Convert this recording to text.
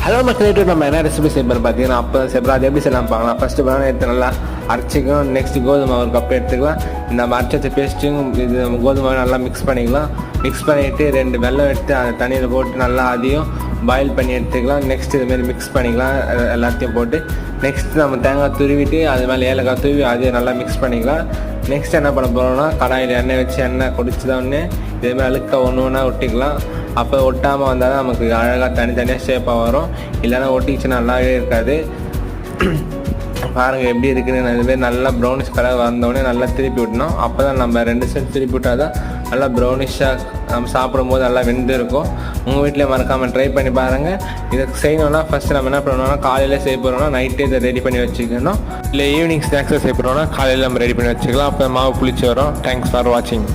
Hello மக்களே, நம்ம என்ன ரெசிபி செய்யணும் பார்த்தீங்கன்னா, அப்போ செய்யணும். அது எப்படி செய்யலாம் பார்க்கலாம். ஃபஸ்ட்டு பனானா எடுத்து நல்லா அரைச்சிக்கலாம். நெக்ஸ்ட்டு கோதுமை ஒரு கப் எடுத்துக்கலாம். நம்ம அரைச்ச பேஸ்ட்டும் இது கோதுமை நல்லா மிக்ஸ் பண்ணிக்கலாம். மிக்ஸ் பண்ணிவிட்டு 2 வெல்லம் எடுத்து அதை தண்ணியில் போட்டு நல்லா அதையும் பாயில் பண்ணி எடுத்துக்கலாம். நெக்ஸ்ட் இதுமாரி மிக்ஸ் பண்ணிக்கலாம் எல்லாத்தையும் போட்டு. நெக்ஸ்ட் நம்ம தேங்காய் துருவிட்டு அது மேலே ஏலக்காய் தூவி அதையும் நல்லா மிக்ஸ் பண்ணிக்கலாம். நெக்ஸ்ட் என்ன பண்ண போகிறோம்னா, கடாயில் எண்ணெய் வச்சு எண்ணெய் குடிச்சுதோடனே இதேமாதிரி அழுக்க ஒன்று ஒன்றா ஒட்டிக்கலாம். அப்போ ஒட்டாமல் வந்தால் தான் நமக்கு அழகாக தனித்தனியாக ஷேப்பாக வரும். இல்லைன்னா ஒட்டிச்சுன்னா நல்லாவே இருக்காது. பாருங்கள் எப்படி இருக்குதுன்னு. இதுமாரி நல்லா ப்ரௌனிஷ் கலர் வந்தோடனே நல்லா திருப்பி விட்டணும். அப்போ தான் நம்ம 2 சைடு திருப்பி விட்டால் தான் நல்லா ப்ரௌனிஷாக நம்ம சாப்பிடும்போது நல்லா வெந்து இருக்கும். உங்கள் வீட்டில் மறக்காமல் ட்ரை பண்ணி பாருங்கள். இதை செய்யணுன்னா ஃபஸ்ட்டு நம்ம என்ன பண்ணணும்னா, காலையில் செய்ய போகிறோம்னா நைட்டே இதை ரெடி பண்ணி வச்சுக்கணும். இல்லை ஈவினிங் ஸ்நாக்ஸை செய்ய போகிறோம்னா காலையில் நம்ம ரெடி பண்ணி வச்சுக்கலாம். அப்போ மாவு புளிச்சு வரும். தேங்க்ஸ் ஃபார் வாட்சிங்.